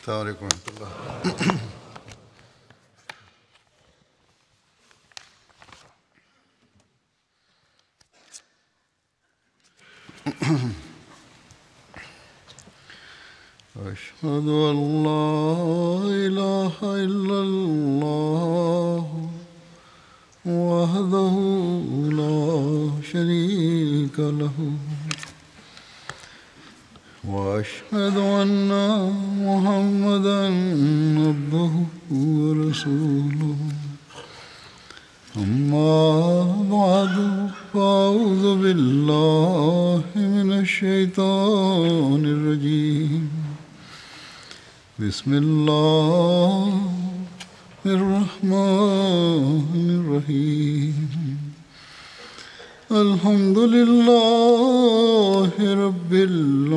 السلام عليكم ورحمة الله. أشهد أن لا إله إلا الله وحده لا شريك له وأشهد أن محمدا عبده ورسوله أما بعد فأعوذ بالله من الشيطان الرجيم بسم الله الرحمن الرحيم الحمد لله رب العالمين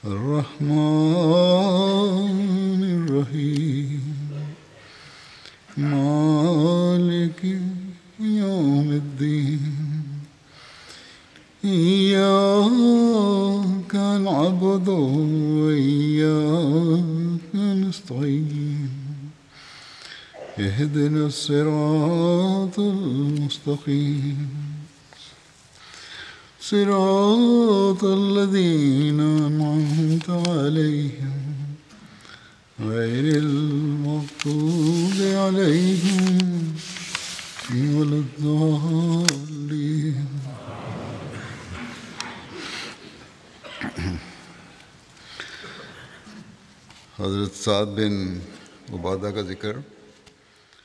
الرحمن الرحيم مالك يوم الدين إياك نعبد وإياك نستعين اهدنا الصراط المستقيم صراط الذين أنعمت عليهم غير المغضوب عليهم ولا الضالين. حضرت سعد بن عبادہ کا ذکر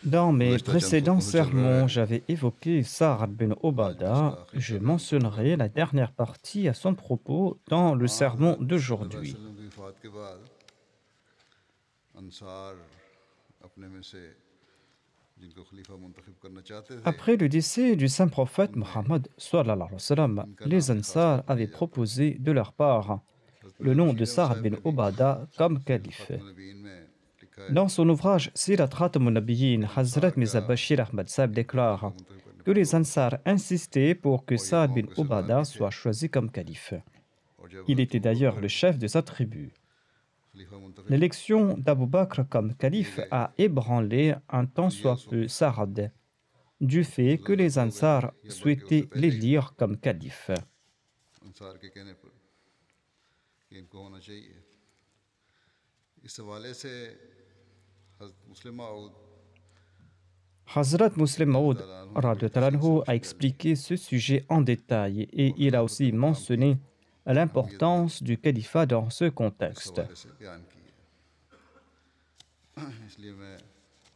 Dans mes précédents sermons, j'avais évoqué Sa'd bin Obada. Je mentionnerai la dernière partie à son propos dans le sermon d'aujourd'hui. Après le décès du saint prophète Mohammed, les Ansar avaient proposé de leur part le nom de Sa'd bin Obada comme calife. Dans son ouvrage Sirat Khatamun Nabiyyin, Hazrat Mirza Bashir Ahmad Sahib déclare que les Ansar insistaient pour que Sa'd bin Obada soit choisi comme calife. Il était d'ailleurs le chef de sa tribu. L'élection d'Abu Bakr comme calife a ébranlé un tant soit peu Sa'd, du fait que les Ansar souhaitaient l'élire comme calife. Hazrat Muslim Maud a expliqué ce sujet en détail et il a aussi mentionné l'importance du califat dans ce contexte.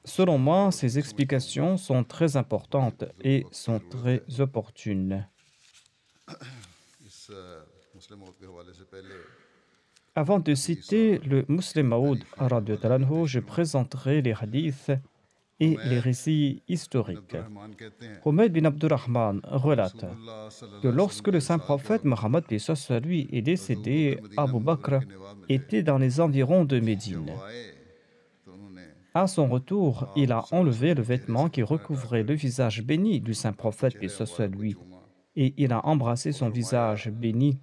Selon moi, ces explications sont très importantes et sont très opportunes. Avant de citer le Muslim Maud, je présenterai les hadiths et les récits historiques. Humayd bin Abdurrahman relate que lorsque le saint prophète Mohammed lui est décédé, Abu Bakr était dans les environs de Médine. À son retour, il a enlevé le vêtement qui recouvrait le visage béni du saint prophète lui, et il a embrassé son visage béni,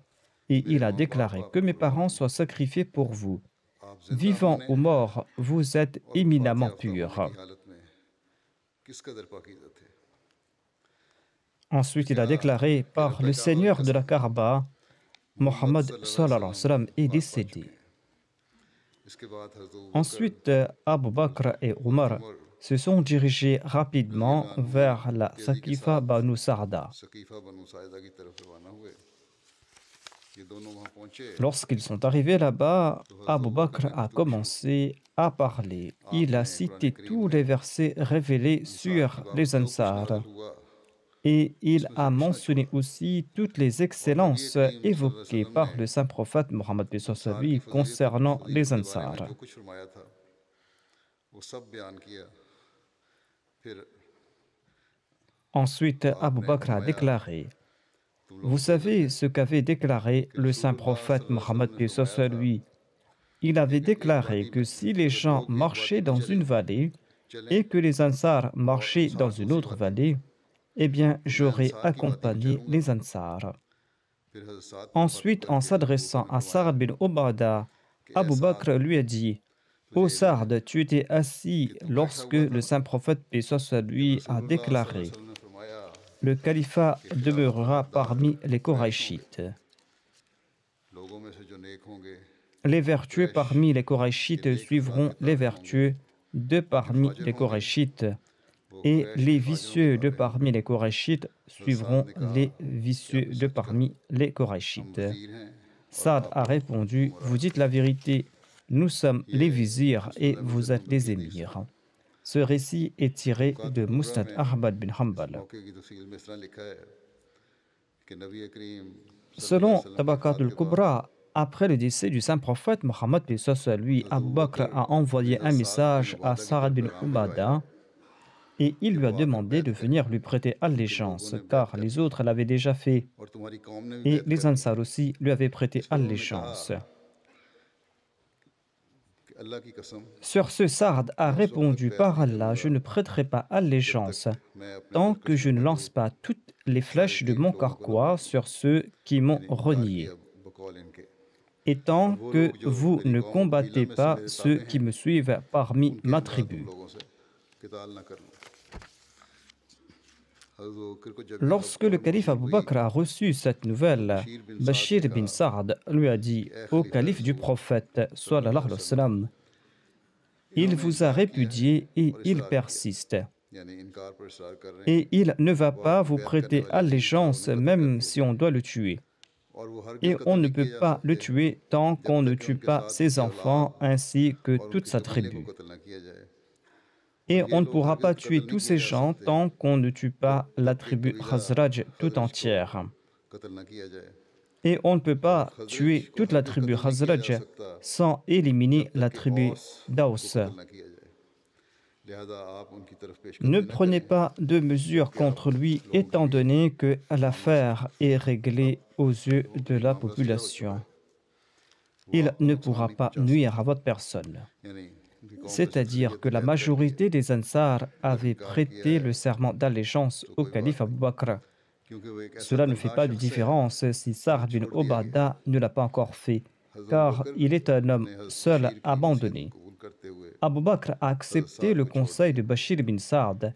et il a déclaré que mes parents soient sacrifiés pour vous. Vivants ou morts, vous êtes éminemment purs. Ensuite, il a déclaré par le Seigneur de la Kaaba, Mohammed est décédé. Ensuite, Abu Bakr et Omar se sont dirigés rapidement vers la Saqifa Banu Sa'da. Lorsqu'ils sont arrivés là-bas, Abu Bakr a commencé à parler. Il a cité tous les versets révélés sur les Ansar. Et il a mentionné aussi toutes les excellences évoquées par le saint prophète Mohammed concernant les Ansar. Ensuite, Abu Bakr a déclaré: vous savez ce qu'avait déclaré le saint prophète Mohammed lui. Il avait déclaré que si les gens marchaient dans une vallée et que les Ansar marchaient dans une autre vallée, eh bien, j'aurais accompagné les Ansar. Ensuite, en s'adressant à Sa'd bin Ubadah, Abu Bakr lui a dit: Ô Sa'd, tu étais assis lorsque le saint prophète, paix soit sur lui, a déclaré: le califat demeurera parmi les Koraïchites. Les vertueux parmi les Koraïchites suivront les vertueux de parmi les Koraïchites, et les vicieux de parmi les Koraïchites suivront les vicieux de parmi les Koraïchites. Sa'd a répondu: vous dites la vérité, nous sommes les vizirs et vous êtes les émirs. Ce récit est tiré de Musnad Ahmad bin Hanbal. Selon Tabaqat al-Kubra, après le décès du saint prophète Mohammed, lui, Abu Bakr a envoyé un message à Sa'd bin Ubadah et il lui a demandé de venir lui prêter allégeance, car les autres l'avaient déjà fait, et les Ansar aussi lui avaient prêté allégeance. Sur ce, Sa'd a répondu: par Allah, je ne prêterai pas allégeance tant que je ne lance pas toutes les flèches de mon carquois sur ceux qui m'ont renié, et tant que vous ne combattez pas ceux qui me suivent parmi ma tribu. Lorsque le calife Abu Bakr a reçu cette nouvelle, Bashir bin Sa'd lui a dit: ô calife du prophète, sallallahu alayhi wa sallam, il vous a répudié et il persiste. Et il ne va pas vous prêter allégeance même si on doit le tuer. Et on ne peut pas le tuer tant qu'on ne tue pas ses enfants ainsi que toute sa tribu. Et on ne pourra pas tuer tous ces gens tant qu'on ne tue pas la tribu Khazraj tout entière. Et on ne peut pas tuer toute la tribu Khazraj sans éliminer la tribu Daws. Ne prenez pas de mesures contre lui étant donné que l'affaire est réglée aux yeux de la population. Il ne pourra pas nuire à votre personne. C'est-à-dire que la majorité des Ansar avaient prêté le serment d'allégeance au calife Abu Bakr. Cela ne fait pas de différence si Sa'd bin Ubadah ne l'a pas encore fait, car il est un homme seul abandonné. Abu Bakr a accepté le conseil de Bashir bin Sa'd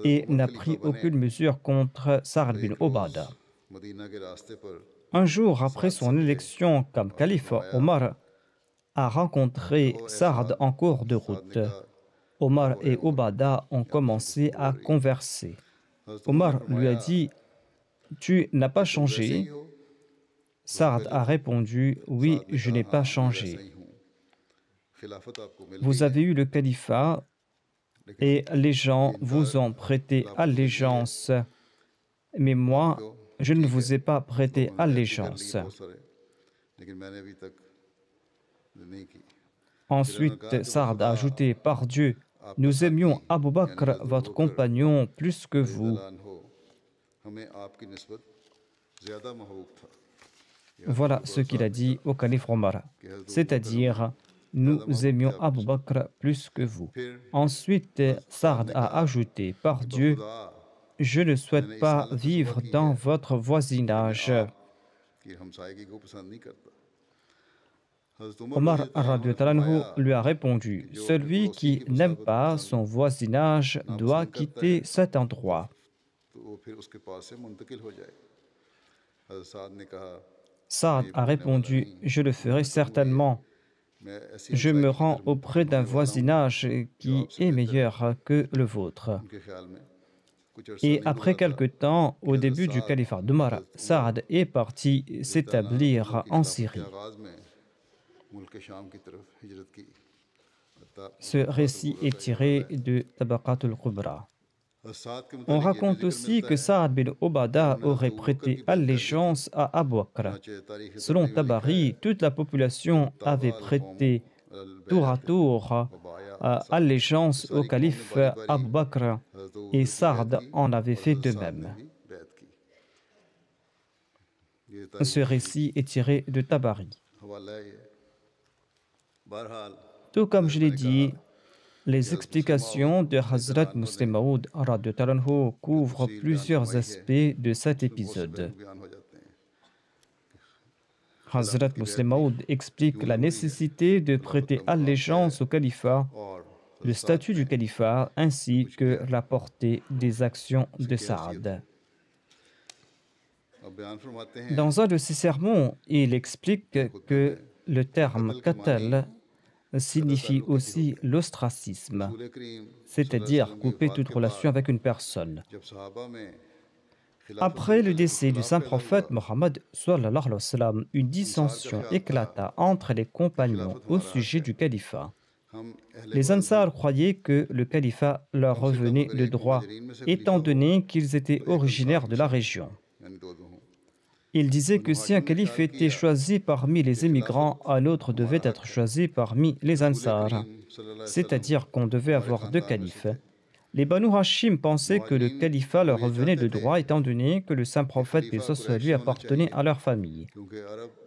et n'a pris aucune mesure contre Sa'd bin Ubadah. Un jour après son élection comme calife, Omar a rencontré Sa'd en cours de route. Omar et Ubadah ont commencé à converser. Omar lui a dit: tu n'as pas changé? Sa'd a répondu: oui, je n'ai pas changé. Vous avez eu le califat et les gens vous ont prêté allégeance, mais moi, je ne vous ai pas prêté allégeance. Ensuite, Sa'd a ajouté: par Dieu, nous aimions Abu Bakr, votre compagnon, plus que vous. Voilà ce qu'il a dit au calife Omar, c'est-à-dire: nous aimions Abu Bakr plus que vous. Ensuite, Sa'd a ajouté: par Dieu, je ne souhaite pas vivre dans votre voisinage. Omar lui a répondu: celui qui n'aime pas son voisinage doit quitter cet endroit. Sa'd a répondu: je le ferai certainement. Je me rends auprès d'un voisinage qui est meilleur que le vôtre. Et après quelque temps, au début du califat d'Omar, Sa'd est parti s'établir en Syrie. Ce récit est tiré de Tabaqat al-Kubra. On raconte aussi que Sa'd bin Ubadah aurait prêté allégeance à Abu Bakr. Selon Tabari, toute la population avait prêté tour à tour allégeance au calife Abu Bakr et Sa'd en avait fait de même. Ce récit est tiré de Tabari. Tout comme je l'ai dit, les explications de Hazrat Muslim Maud couvrent plusieurs aspects de cet épisode. Hazrat Muslim Maud explique la nécessité de prêter allégeance au califat, le statut du califat ainsi que la portée des actions de Saad. Dans un de ses sermons, il explique que le terme qatl signifie aussi l'ostracisme, c'est-à-dire couper toute relation avec une personne. Après le décès du saint prophète Mohammed, une dissension éclata entre les compagnons au sujet du califat. Les Ansar croyaient que le califat leur revenait de droit, étant donné qu'ils étaient originaires de la région. Ils disaient que si un calife était choisi parmi les émigrants, un autre devait être choisi parmi les Ansar, c'est-à-dire qu'on devait avoir deux califes. Les Banu Hashim pensaient que le califat leur revenait de droit étant donné que le saint prophète paix soit lui appartenait à leur famille.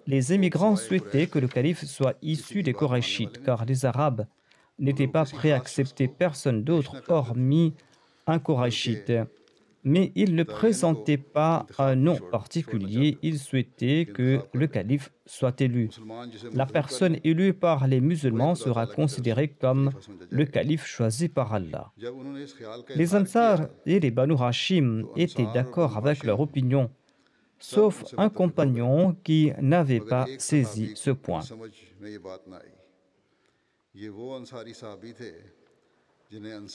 Les émigrants souhaitaient que le calife soit issu des Korachites car les Arabes n'étaient pas prêts à accepter personne d'autre hormis un Korachite. Mais ils ne présentaient pas un nom particulier, ils souhaitaient que le calife soit élu. La personne élue par les musulmans sera considérée comme le calife choisi par Allah. Les Ansar et les Banu Hashim étaient d'accord avec leur opinion, sauf un compagnon qui n'avait pas saisi ce point.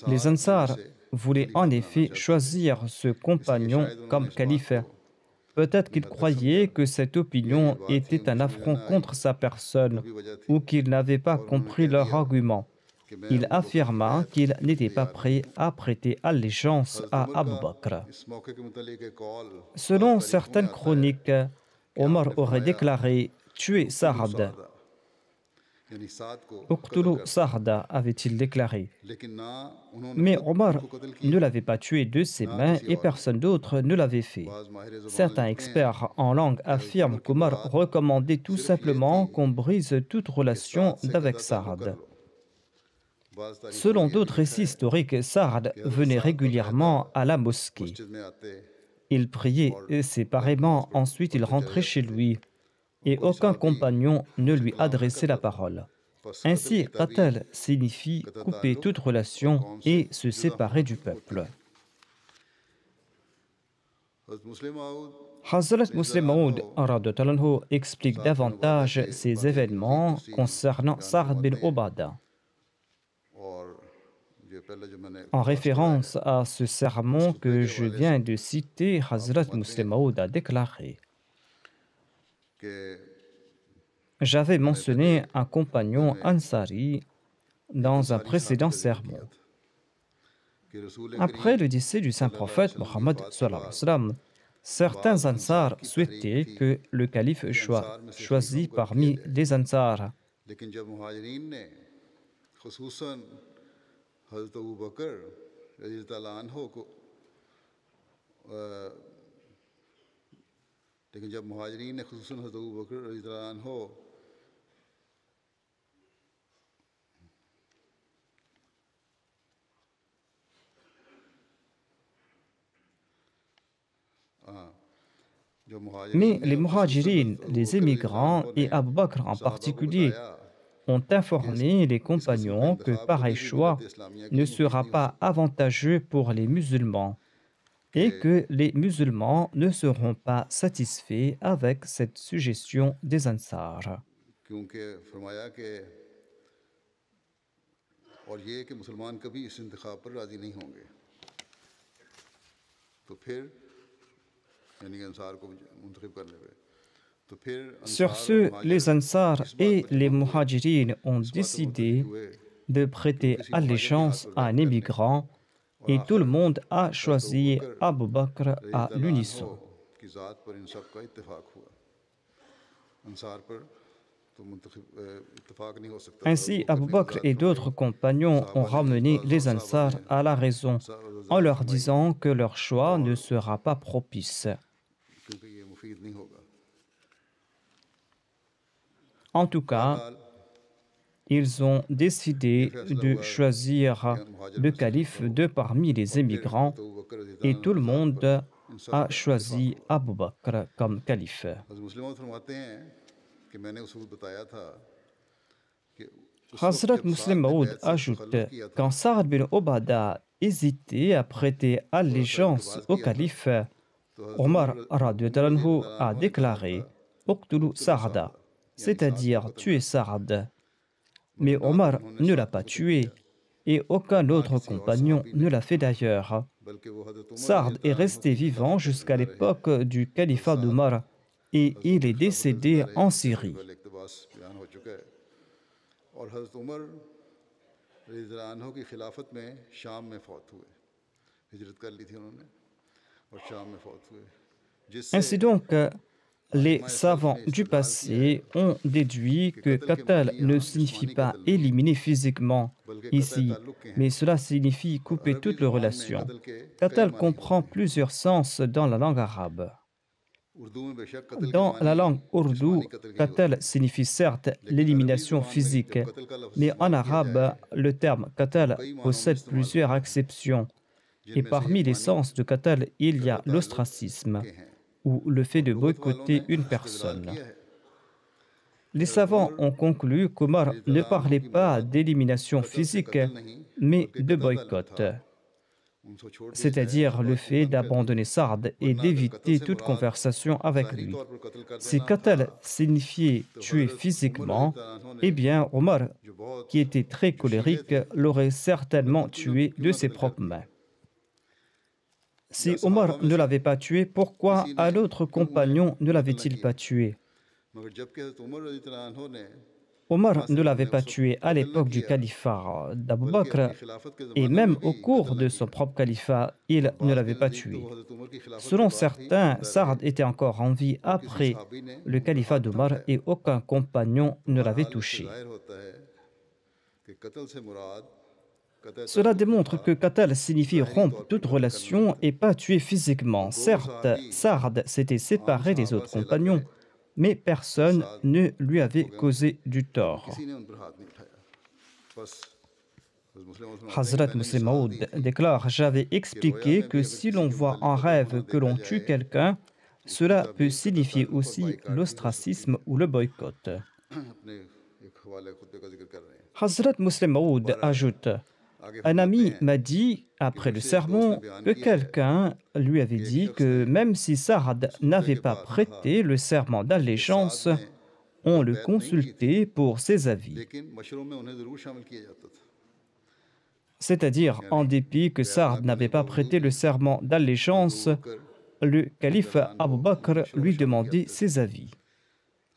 Les Ansar voulaient en effet choisir ce compagnon comme calife. Peut-être qu'il croyait que cette opinion était un affront contre sa personne ou qu'il n'avait pas compris leur argument. Il affirma qu'il n'était pas prêt à prêter allégeance à Abu Bakr. Selon certaines chroniques, Omar aurait déclaré « Tuez Saad ». Uqtulu Saada, avait-il déclaré. Mais Omar ne l'avait pas tué de ses mains et personne d'autre ne l'avait fait. Certains experts en langue affirment qu'Omar recommandait tout simplement qu'on brise toute relation d'avec Saad. Selon d'autres récits historiques, Saad venait régulièrement à la mosquée. Il priait séparément, ensuite il rentrait chez lui. Et aucun compagnon ne lui adressait la parole. Ainsi, qatl signifie couper toute relation et se séparer du peuple. Hazrat Muslim Maud explique davantage ces événements concernant Sa'd bin Obada. En référence à ce sermon que je viens de citer, Hazrat Muslim Maud a déclaré: j'avais mentionné un compagnon Ansari dans un précédent sermon. Après le décès du saint prophète Mohammed, certains Ansar souhaitaient que le calife soit choisi parmi les Ansar. लेकिन जब मुहाजिरीन ने खुसूसन हज़रत अबू बकर रज़ियल्लाहु अन्हु Mais les muhajirines, les émigrants et Abu Bakr en particulier ont informé les compagnons que pareil choix ne sera pas avantageux pour les musulmans et que les musulmans ne seront pas satisfaits avec cette suggestion des Ansar. Sur ce, les Ansar et les Muhajirines ont décidé de prêter allégeance à un émigrant et tout le monde a choisi Abu Bakr à l'unisson. Ainsi, Abu Bakr et d'autres compagnons ont ramené les Ansar à la raison en leur disant que leur choix ne sera pas propice. En tout cas, ils ont décidé de choisir le calife de parmi les émigrants et tout le monde a choisi Abu Bakr comme calife. कि मैंने उस वक्त बताया था कि उस वक्त Hazrat जब Muslim साद ने Maud बैत से ajoute, तखल्लुफ़ किया था quand Saad bin Obada hésitait à prêter थोड़ा सा allégeance इक़्तिबास au किया था calife, तो हज़रत Omar उमर रज़ी radhiyallahu अल्लाह a अन्हु ने कहा था déclaré Uqtulu उक़्तुलू सादा Saada, यानी साद को c'est-à-dire कत्ल tuer कर दो Saad. मगर Mais ना तो Omar उन्होंने ne l'a साद को pas कत्ल किया tué et aucun ना autre किसी और compagnon सहाबी ne ने l'a fait d'ailleurs. बल्कि वो हज़रत उमर रज़ी Saad est अल्लाह अन्हु resté की vivant खिलाफत में jusqu'à ज़िंदा रहे l'époque du हज़रत califat साद d'Omar et हज़रत il की est खिलाफत में ज़िंदा décédé रहे en जिससे Syrie. पहले इक़्तिबास बयान हो चुका है और हज़रत उमर रज़ी अल्लाह अन्हु की खिलाफत में शाम में फौत हुए हिजरत कर ली थी उन्होंने और शाम में फौत हुए जिससे Ainsi donc, les आइम्मा सल्फ़ savants ने du इस्तिदलाल किया है passé ont déduit कि que कत्ल के qatl मानी ne यहाँ signifie जिस्मानी pas कत्ल नहीं है éliminer physiquement बल्कि कत्ल ici, ताल्लुक़ के हैं mais cela signifie और couper अरबी toutes les ज़ुबान में relations. कत्ल के कई Qatl मानी comprend होते हैं plusieurs sens dans la langue arabe. Urdu में बेशक कत्ल के Dans la मानी langue ourdou, जिस्मानी कत्ल के ही होते qatl हैं signifie certes लेकिन अरबी l'élimination ज़ुबान में physique, जब कत्ल का लफ्ज़ mais en इस्तेमाल किया जाए arabe, le terme तो वो qatl कई मानों में possède इस्तेमाल plusieurs होता है acceptions. Et जिनमें से parmi एक les मानी sens de qatl, il y a कत्ल ताल्लुक़ l'ostracisme, के हैं ou le fait और de लुगत वालों ने boycotter une इस्तिदलाल personne. किया है कि Les हज़रत savants उमर ont conclu qu'Omar रज़ी ne अल्लाह अन्हु parlait की pas मुराद d'élimination कत्ल से physique, कत्ल नहीं mais बल्कि de कत्ल ताल्लुक़ boycott, था उनको छोड़ दिया जाए और c'est-à-dire le बात fait बंद कर दी d'abandonner Sard et वरना अगर कत्ल d'éviter से toute मुराद conversation avec ज़ाहिरी lui. तौर पर कत्ल कर Si देना था qatl signifiait तो tuer हज़रत उमर रज़ी physiquement, अल्लाह अन्हु ने eh bien Omar, जो बहुत qui était très जोशीले colérique, थे l'aurait certainement उन्होंने tué क्यों de ना ses कत्ल कर propres दिया mains. या Si सहाबा Omar में ne से l'avait pas tué, pourquoi किसी ने un autre क्यों उन्हें compagnon ne कत्ल न l'avait-il किया pas tué? मगर जबकि हज़रत उमर रज़ी अल्लाह अन्हु ने Omar ना ne सिर्फ l'avait उन्हें pas उस वक्त tué à कत्ल न l'époque du किया califat d'Abu बल्कि अपनी Bakr खिलाफत के et ज़माने में même भी au cours कत्ल न de son किया propre califat, il और ne बाज़ के l'avait pas नज़दीक तो tué. वो हज़रत उमर की खिलाफत के Selon बाद ही certains, ज़िंदा रहे Saad était encore en vie और किसी après सहाबी ने le उन पर califat हाथ d'Omar थामाया et aucun compagnon तो ne l'avait बहरहाल इससे touché. ज़ाहिर होता है कि कत्ल से मुराद कत्ल Cela ताल्लुक़ démontre था que qatl signifie ज़ाहिरी rompre तौर पर toute कत्ल करना relation et pas tuer physiquement. और दो Certes, सहाबी Saad s'était आम séparé des सहाबा autres से अलग रहे compagnons, mais और personne साद ne lui हो avait गए causé du लेकिन tort. किसी ने उन पर हाथ नहीं उठाया बस मुस्लिम फरमाते हैं कि Hazrat मैंने Muslim मिसाल दी Maud थी déclare: J'avais कि रोया expliqué में भी que अगर si किसी l'on के voit en मुतालिक कत्ल rêve होना que देखा l'on जाए tue quelqu'un, तो उसकी cela peut ताबीर कत्ल signifier ताल्लुक़ और aussi बाइकाट भी हो सकती l'ostracisme है ou le boycott. अपने एक हवाले खुतबे का जिक्र कर रहे हैं Hazrat Muslim Maud बहरहाल ajoute: आगे Un फरमाते ami हैं m'a dit, कि après le मुझसे एक दोस्त ने sermon, बयान que किया है quelqu'un lui avait कि एक dit शख्स ने que même si Saad उस दूसरे n'avait के pas पास कहा prêté le serment कि साद d'allégeance, ने on जब le बैत नहीं की थी consultait pour ses avis. लेकिन मशरों में उन्हें ज़रूर शामिल किया जाता था C'est-à-dire, en यानी dépit que बैत ना Saad करने n'avait के pas बावजूद prêté le भी serment d'allégeance, मजबूर कर le calife रज़ी Abu को Bakr मशरों में lui शामिल demandait करते थे ses avis.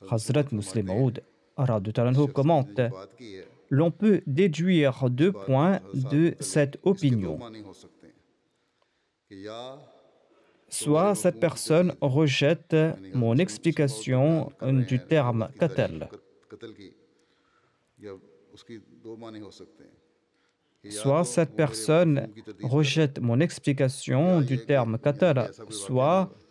हज़रत Hazrat उमर Muslim फरमाते हैं Maud radhiyallahu जिस anhu शख्स ने commente: ये बात की है L'on peut déduire इस deux बात points हज़रत साद de मुतल्लिक़ cette इसके दो opinion. मानी हो सकते हैं कि या तुम्हारे Soit cette मफ़हूम की personne तकयीद rejette यानी हज़रत mon मुस्लिम मऊद explication बयान कर रहे du हैं terme लुगत की तारीफ़ qatl, कत्ल की या उसकी दो मानी हो सकते हैं कि या soit तो cette वो मेरे personne मफ़हूम की तरदीद कर रहे rejette mon हैं या explication du ये कि terme यानी कि qatl, ऐसा कोई वाक़या नहीं soit हुआ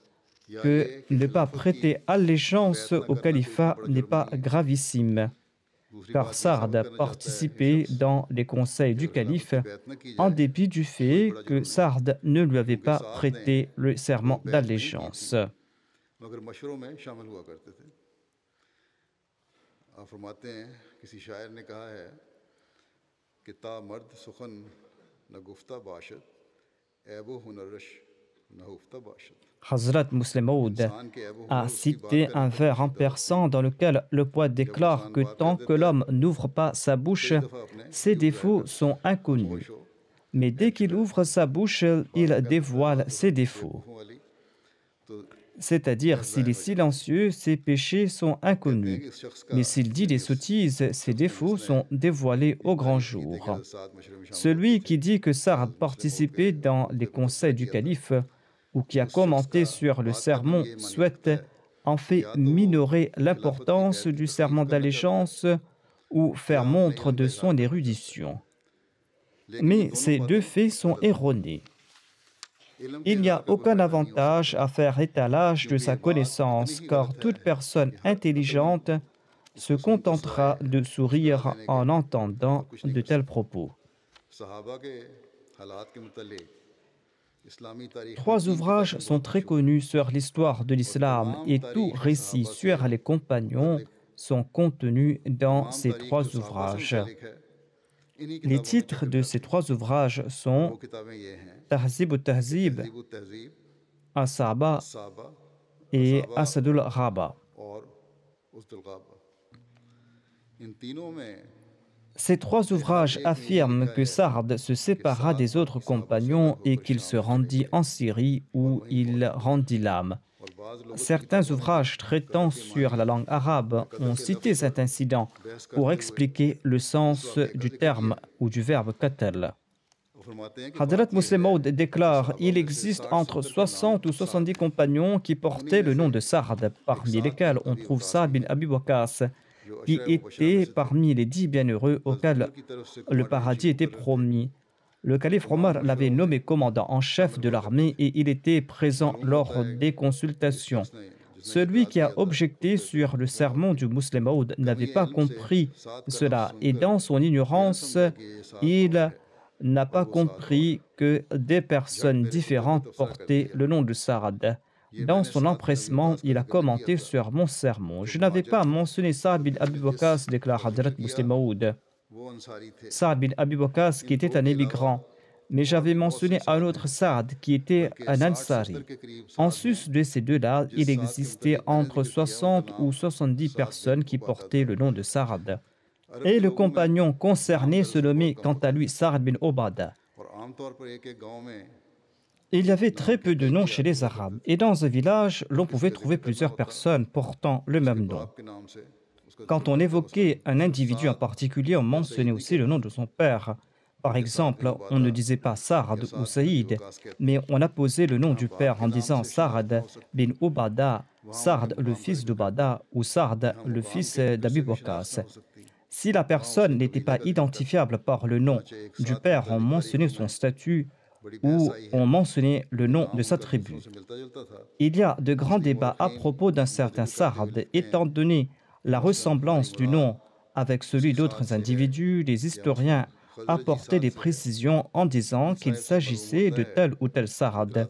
या que ये कि ne pas खिलाफत की prêter allégeance बैत ना au करना कोई इतना califat बड़ा n'est जुर्म pas नहीं है gravissime, दूसरी car बात ये Saad साबित करना चाहता है ये participait शख्स dans les conseils कि du अगर खिलाफत calife की बैत न की en जाए dépit du तो कोई fait बड़ा que जुर्म नहीं है Saad ne lui avait क्योंकि pas साद ने prêté le कोई serment बैत नहीं की थी d'allégeance. मगर मशवरों में शामिल हुआ करते थे आप फरमाते हैं किसी शायर ने कहा है कि ता मर्द सुखन न गुफ्ता बाशत ऐबो हुनरश न हुफ्ता बाशत Hazrat Muslim Maud इंसान के ऐबो a हुनर उसकी बात cité करने un पर vers en पोशीदा होते हैं persan dans lequel le poète जब déclare इंसान que बात कर tant que देता है l'homme n'ouvre pas sa तो bouche, कई दफ़ा अपने ses चुप रहकर défauts sont inconnus. खामोश हो Mais या dès चुप qu'il रहे ouvre sa bouche, बाज़ il कहता है dévoile बात ses défauts. बेवकूफ़ों वाली तो C'est-à-dire, महज s'il ज़ाहिर est हो जाते हैं silencieux, ses péchés sont कहते हैं inconnus. कि इस शख्स का Mais s'il dit यानी des इस sottises, ses शख्स ने défauts जिसने sont dévoilés ये au grand तारीफ़ की थी कि jour. हज़रत साद मशरे में शामिल होते Celui थे qui dit que Saad हज़रत मुस्लिम मऊद के participait dans les खुतबे को conseils तस्लीह du किया था calife ou qui a उस शख्स commenté का sur le बात करना sermon ये मानी souhaite रखता है en कि fait या तो वो minorer खिलाफत की l'importance बैत की du तकलीफ serment करना चाहता है d'allégeance ou या faire अपने montre इल्म का de इजहार son करना चाहता है érudition. लेकिन ये Mais दोनों ces deux बातें faits sont गलत हैं erronés. इल्म के Il n'y इजहार a का कोई aucun फ़ायदा नहीं हो avantage सकता à faire étalage de क्योंकि sa ये बात इतनी connaissance, ही car गलत है toute personne कि हर अक्ल intelligente se उसको सुनकर contentera सिवाय de मुस्कुरा sourire देने के en और entendant कुछ नहीं de कर tels सकता propos. सहाबा के हालात के मुतालिक इस्लामी तारीख में 3 तीन ouvrages किताबें sont बहुत très मशहूर हैं connus sur l'histoire de और l'islam तमाम et tout तारीख récit सहाबा से sur les compagnons मुतल्लिक़ sont contenus dans ces 3 ouvrages. Les titres de ces 3 ouvrages sont Tahzib al-Tahzib, As-Sa'ba et Asadul Ghaba. Ces 3 ouvrages affirment que Sa'd se sépara des autres compagnons et qu'il se rendit en Syrie où il rendit l'âme. Certains ouvrages traitant sur la langue arabe ont cité cet incident pour expliquer le sens du terme ou du verbe qatal. Hadrat Muslim Maud déclare: il existe entre 60 ou 70 compagnons qui portaient le nom de Sa'd, parmi lesquels on trouve Sa'd bin Abi Waqqas, qui était parmi les 10 bienheureux auxquels le paradis était promis. Le calife Omar l'avait nommé commandant en chef de l'armée et il était présent lors des consultations. Celui qui a objecté sur le sermon du Muslim Maud n'avait pas compris cela et dans son ignorance, il n'a pas compris que des personnes différentes portaient le nom de Sa'd. Dans son empressement, il a commenté sur mon sermon. Je n'avais pas mentionné Sa'd bin Abi Waqqas, déclare Hadrat Muslim Maud. Sa'd bin Abi Waqqas qui était un émigrant, mais j'avais mentionné un autre Sa'd qui était un Ansari. En sus de ces deux-là, il existait entre 60 ou 70 personnes qui portaient le nom de Sa'd. Et le compagnon concerné se nommait quant à lui Sa'd bin Obada. Il y avait très peu de noms chez les Arabes, et dans un village, l'on pouvait trouver plusieurs personnes portant le même nom. Quand on évoquait un individu en particulier, on mentionnait aussi le nom de son père. Par exemple, on ne disait pas Sa'd ou Saïd, mais on apposait le nom du père en disant Sa'd bin Ubada, Sa'd le fils d'Ubada ou Sa'd le fils d'Abi Waqqas. Si la personne n'était pas identifiable par le nom du père, on mentionnait son statut ou on mentionnait le nom de sa tribu. Il y a de grands débats à propos d'un certain Sa'd, étant donné la ressemblance du nom avec celui d'autres individus. Les historiens apportaient des précisions en disant qu'il s'agissait de tel ou tel Sa'd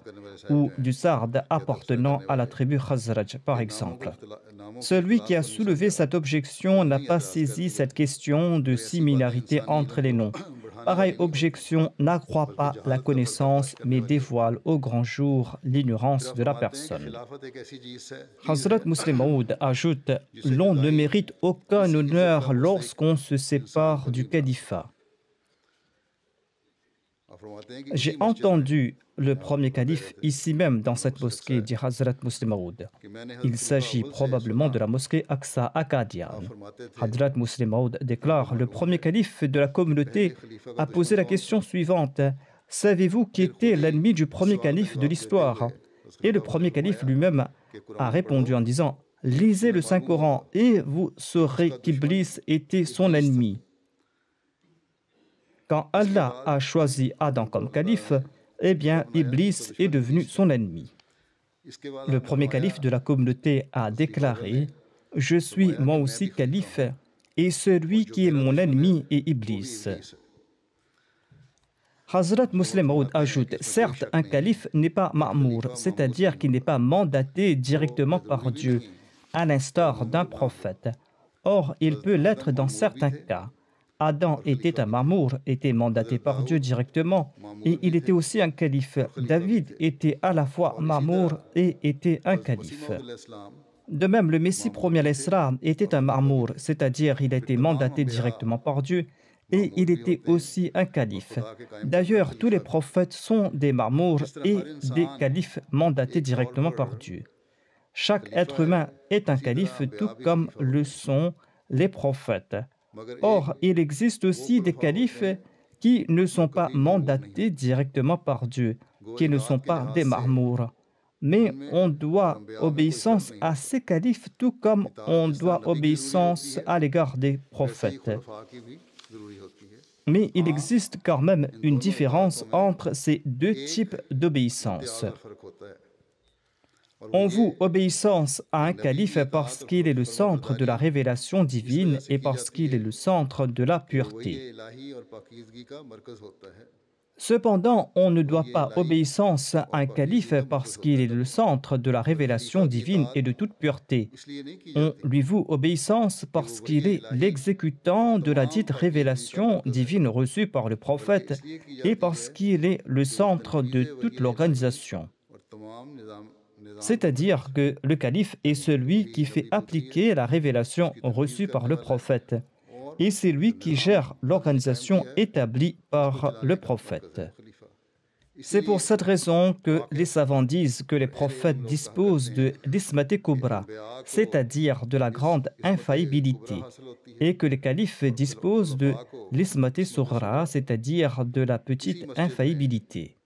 ou du Sa'd appartenant à la tribu Khazraj, par exemple. Celui qui a soulevé cette objection n'a pas saisi cette question de similarité entre les noms. Pareille objection n'accroît pas la connaissance, mais dévoile au grand jour l'ignorance de la personne. Hazrat Muslim Maud ajoute: l'on ne mérite aucun honneur lorsqu'on se sépare du califat. J'ai entendu le premier calife ici même dans cette mosquée, dit Hazrat Muslim Maud. Il s'agit probablement de la mosquée Aqsa à Qadian. Hazrat Muslim Maud déclare: le premier calife de la communauté a posé la question suivante: savez-vous qui était l'ennemi du premier calife de l'histoire? Et le premier calife lui-même a répondu en disant: lisez le Saint-Coran et vous saurez qu'Iblis était son ennemi. Quand Allah a choisi Adam comme calife, eh bien, Iblis est devenu son ennemi. Le premier calife de la communauté a déclaré: je suis moi aussi calife, et celui qui est mon ennemi est Iblis. Hazrat Muslim Maud ajoute: certes, un calife n'est pas ma'mour, c'est-à-dire qu'il n'est pas mandaté directement par Dieu, à l'instar d'un prophète. Or, il peut l'être dans certains cas. Adam était un ma'mour, était mandaté par Dieu directement, et il était aussi un calife. David était à la fois ma'mour et était un calife. De même, le Messie premier à l'Islam était un ma'mour, c'est-à-dire il a été mandaté directement par Dieu, et il était aussi un calife. D'ailleurs, tous les prophètes sont des ma'mours et des califes mandatés directement par Dieu. Chaque être humain est un calife, tout comme le sont les prophètes. Or, il existe aussi des califes qui ne sont pas mandatés directement par Dieu, qui ne sont pas des ma'mours. Mais on doit obéissance à ces califes, tout comme on doit obéissance à l'égard des prophètes. Mais il existe quand même une différence entre ces deux types d'obéissance. On voue obéissance à un calife parce qu'il est le centre de la révélation divine et parce qu'il est le centre de la pureté. Cependant, on ne doit pas obéissance à un calife parce qu'il est le centre de la révélation divine et de toute pureté. On lui voue obéissance parce qu'il est l'exécutant de la dite révélation divine reçue par le prophète et parce qu'il est le centre de toute l'organisation. C'est-à-dire que le calife est celui qui fait appliquer la révélation reçue par le prophète. Et c'est lui qui gère l'organisation établie par le prophète. C'est pour cette raison que les savants disent que les prophètes disposent de l'ismate kubra, c'est-à-dire de la grande infaillibilité, et que les califes disposent de l'ismate sughra, c'est-à-dire de la petite infaillibilité.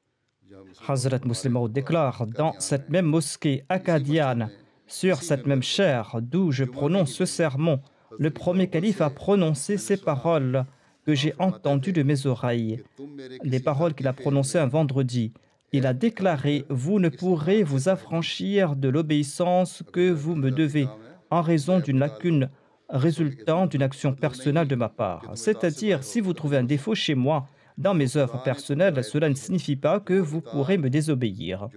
Hazrat Muslim Maud déclare dans cette même mosquée akkadienne, sur cette même chaire d'où je prononce ce sermon, le premier calife a prononcé ces paroles que j'ai entendues de mes oreilles, les paroles qu'il a prononcées un vendredi. Il a déclaré « Vous ne pourrez vous affranchir de l'obéissance que vous me devez en raison d'une lacune résultant d'une action personnelle de ma part. » C'est-à-dire, si vous trouvez un défaut chez moi, dans mes œuvres personnelles, cela ne signifie pas que vous pourrez me désobéir.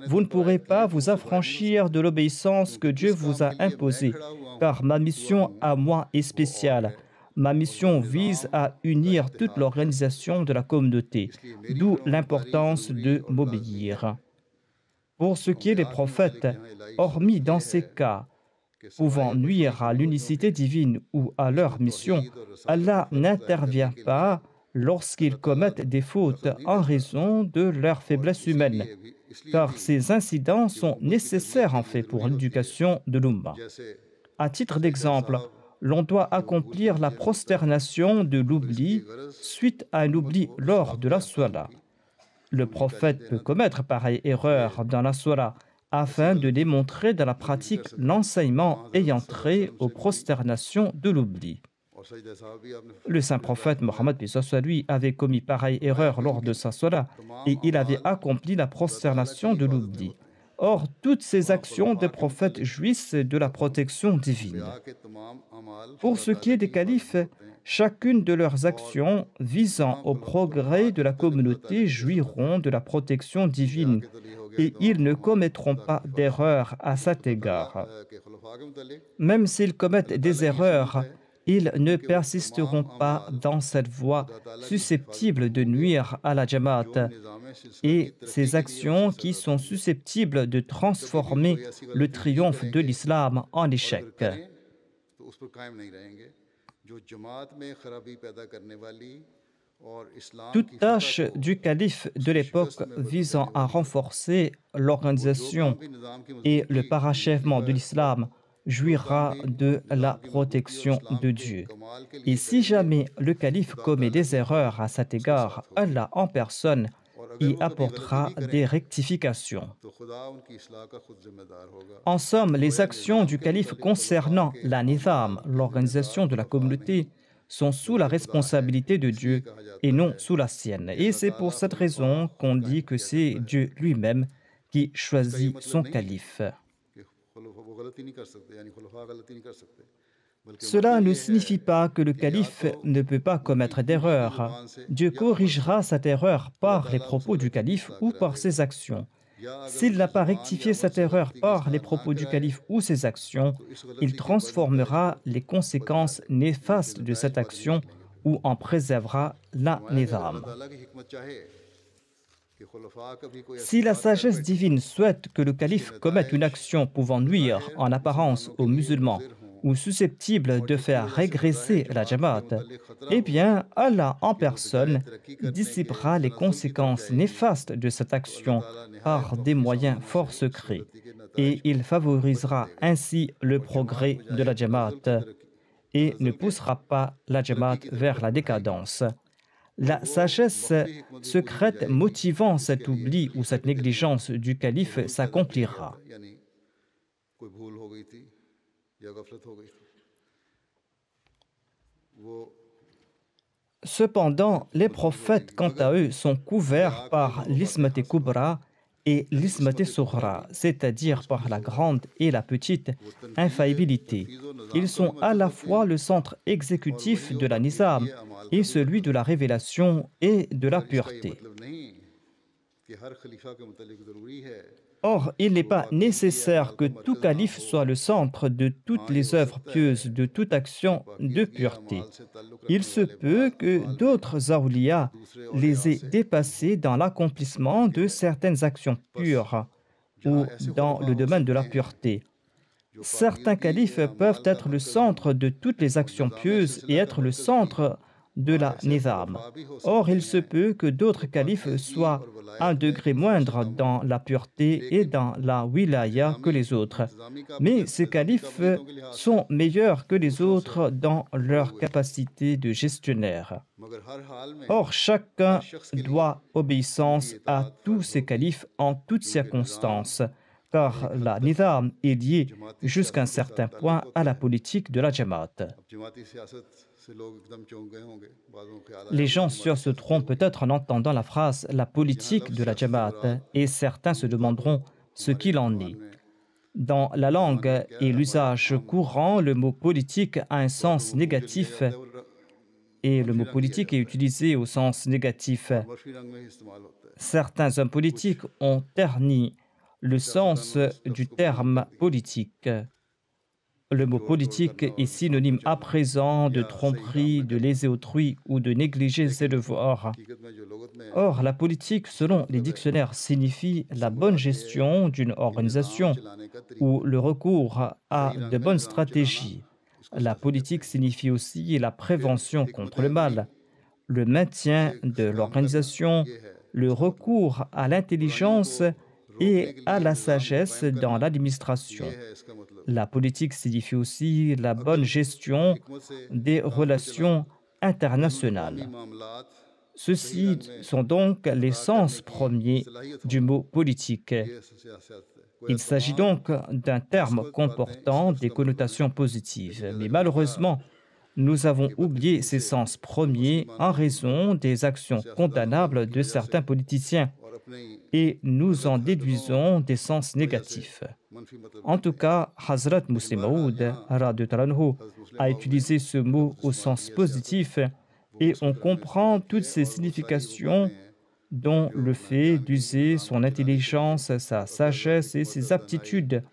Vous ne pourrez pas vous affranchir de l'obéissance que Dieu vous a imposée, car ma mission à moi est spéciale. Ma mission vise à unir toute l'organisation de la communauté, d'où l'importance de m'obéir. Pour ce qui est des prophètes, hormis dans ces cas pouvant nuire à l'unicité divine ou à leur mission, Allah n'intervient pas lorsqu'ils commettent des fautes en raison de leur faiblesse humaine, car ces incidents sont nécessaires en fait pour l'éducation de l'Ummah. À titre d'exemple, l'on doit accomplir la prosternation de l'oubli suite à un oubli lors de la Salah. Le prophète peut commettre pareille erreur dans la Salah afin de démontrer dans la pratique l'enseignement ayant trait aux prosternations de l'oubli. Le saint prophète Mohammed lui avait commis pareille erreur lors de sa salat et il avait accompli la prosternation de l'oubli. Or, toutes ces actions des prophètes jouissent de la protection divine. Pour ce qui est des califes, chacune de leurs actions visant au progrès de la communauté jouiront de la protection divine et ils ne commettront pas d'erreur à cet égard. Même s'ils commettent des erreurs, ils ne persisteront pas dans cette voie susceptible de nuire à la Jamaat et ces actions qui sont susceptibles de transformer le triomphe de l'islam en échec. Toute tâche du calife de l'époque visant à renforcer l'organisation et le parachèvement de l'islam jouira de la protection de Dieu. Et si jamais le calife commet des erreurs à cet égard, Allah en personne y apportera des rectifications. En somme, les actions du calife concernant la nizam, l'organisation de la communauté, sont sous la responsabilité de Dieu et non sous la sienne. Et c'est pour cette raison qu'on dit que c'est Dieu lui-même qui choisit son calife. Cela ne signifie pas que le calife ne peut pas commettre d'erreur. Dieu corrigera cette erreur par les propos du calife ou par ses actions. S'il n'a pas rectifié cette erreur par les propos du calife ou ses actions, il transformera les conséquences néfastes de cette action ou en préservera la nizam. Si la sagesse divine souhaite que le calife commette une action pouvant nuire en apparence aux musulmans ou susceptible de faire régresser la Jamaat, eh bien, Allah en personne dissipera les conséquences néfastes de cette action par des moyens fort secrets et il favorisera ainsi le progrès de la Jamaat et ne poussera pas la Jamaat vers la décadence. La sagesse secrète motivant cet oubli ou cette négligence du calife s'accomplira. Cependant, les prophètes, quant à eux, sont couverts par l'ismate kubra et l'ismat sughra, c'est-à-dire par la grande et la petite infaillibilité. Ils sont à la fois le centre exécutif de la nizam et celui de la révélation et de la pureté. Or, il n'est pas nécessaire que tout calife soit le centre de toutes les œuvres pieuses, de toute action de pureté. Il se peut que d'autres awliya les aient dépassés dans l'accomplissement de certaines actions pures ou dans le domaine de la pureté. Certains califes peuvent être le centre de toutes les actions pieuses et être le centre de la nizam. Or, il se peut que d'autres califes soient à un degré moindre dans la pureté et dans la wilaya que les autres. Mais ces califes sont meilleurs que les autres dans leur capacité de gestionnaire. Or, chacun doit obéissance à tous ces califes en toutes circonstances, car la nizam est liée jusqu'à un certain point à la politique de la Jamaat. Les gens se trompent peut-être en entendant la phrase « la politique de la Jamaat » et certains se demanderont ce qu'il en est. Dans la langue et l'usage courant, le mot politique a un sens négatif et le mot politique est utilisé au sens négatif. Certains hommes politiques ont terni le sens du terme politique. Le mot politique est synonyme à présent de tromperie, de léser autrui ou de négliger ses devoirs. Or, la politique, selon les dictionnaires, signifie la bonne gestion d'une organisation ou le recours à de bonnes stratégies. La politique signifie aussi la prévention contre le mal, le maintien de l'organisation, le recours à l'intelligence et à la sagesse dans l'administration. La politique signifie aussi la bonne gestion des relations internationales. Ceux-ci sont donc les sens premiers du mot politique. Il s'agit donc d'un terme comportant des connotations positives. Mais malheureusement, nous avons oublié ces sens premiers en raison des actions condamnables de certains politiciens et nous en déduisons des sens négatifs. En tout cas, Hazrat Muslim Maud a utilisé ce mot au sens positif et on comprend toutes ses significations dont le fait d'user son intelligence, sa sagesse et ses aptitudes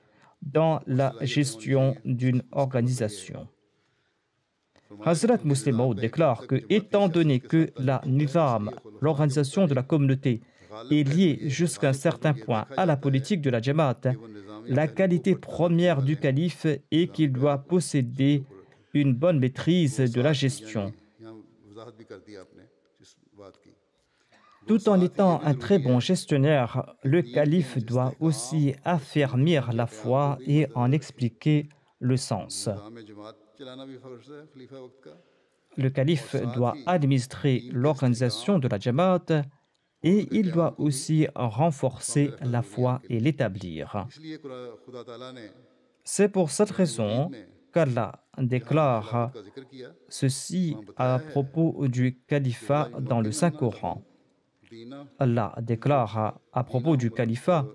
dans la gestion d'une organisation. Hazrat Muslim Maud déclare que, étant donné que la nizam, l'organisation de la communauté, est liée jusqu'à un certain point à la politique de la Jamaat, la qualité première du calife est qu'il doit posséder une bonne maîtrise de la gestion. Tout en étant un très bon gestionnaire, le calife doit aussi affermir la foi et en expliquer le sens. Le calife doit administrer l'organisation de la Jamaat et il doit aussi renforcer la foi et l'établir. C'est pour cette raison qu'Allah déclare ceci à propos du califat dans le Saint-Coran. Allah déclare à propos du califat